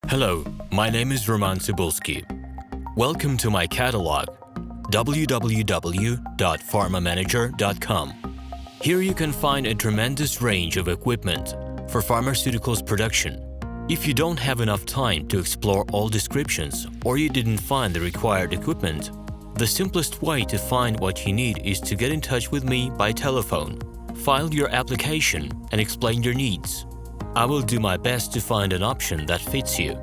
Hello, my name is RomanTsibulsky. Welcome to my catalog, www.pharmamanager.com. Here you can find a tremendous range of equipment for pharmaceuticals production. If you don't have enough time to explore all descriptions or you didn't find the required equipment, the simplest way to find what you need is to get in touch with me by telephone, file your application, and explain your needs. I will do my best to find an option that fits you.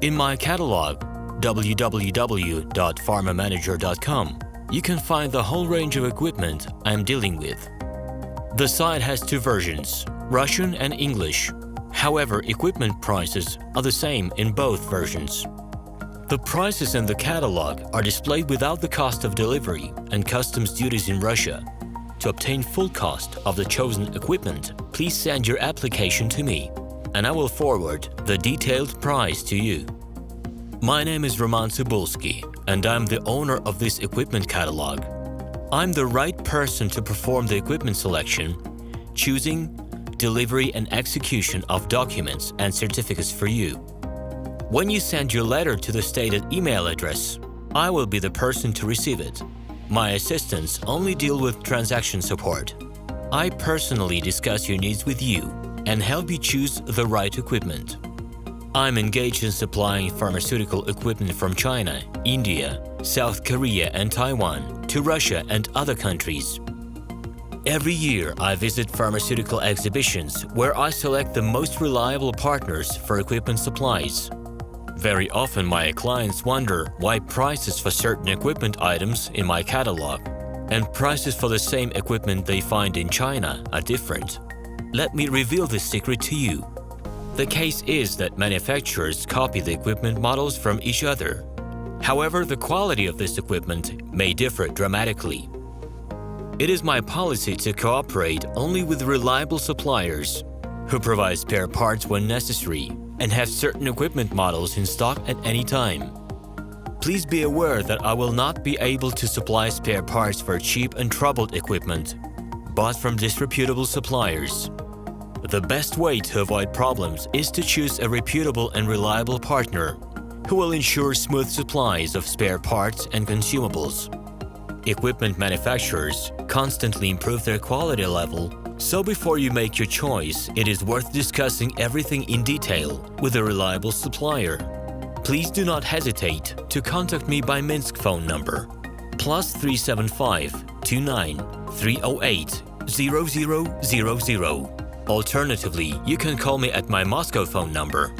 In my catalog, www.pharmamanager.com, you can find the whole range of equipment I am dealing with. The site has two versions, Russian and English. However, equipment prices are the same in both versions. The prices in the catalog are displayed without the cost of delivery and customs duties in Russia. To obtain full cost of the chosen equipment, please send your application to me, and I will forward the detailed price to you. My name is RomanTsibulsky, and I'm the owner of this equipment catalog. I'm the right person to perform the equipment selection, choosing, delivery and execution of documents and certificates for you. When you send your letter to the stated email address, I will be the person to receive it. My assistants only deal with transaction support. I personally discuss your needs with you and help you choose the right equipment. I'm engaged in supplying pharmaceutical equipment from China, India, South Korea and Taiwan to Russia and other countries. Every year, I visit pharmaceutical exhibitions where I select the most reliable partners for equipment supplies. Very often, my clients wonder why prices for certain equipment items in my catalog and prices for the same equipment they find in China are different. Let me reveal this secret to you. The case is that manufacturers copy the equipment models from each other. However, the quality of this equipment may differ dramatically. It is my policy to cooperate only with reliable suppliers who provide spare parts when necessary and have certain equipment models in stock at any time. Please be aware that I will not be able to supply spare parts for cheap and troubled equipment bought from disreputable suppliers. The best way to avoid problems is to choose a reputable and reliable partner who will ensure smooth supplies of spare parts and consumables. Equipment manufacturers constantly improve their quality level, so before you make your choice, it is worth discussing everything in detail with a reliable supplier. Please do not hesitate to contact me by Minsk phone number +375 29 308 0000. Alternatively, you can call me at my Moscow phone number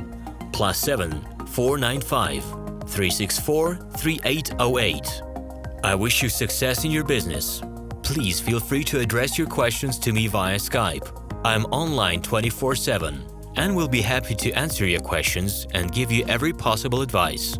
+7 495 364 3808. I wish you success in your business. Please feel free to address your questions to me via Skype. I'm online 24/7 and will be happy to answer your questions and give you every possible advice.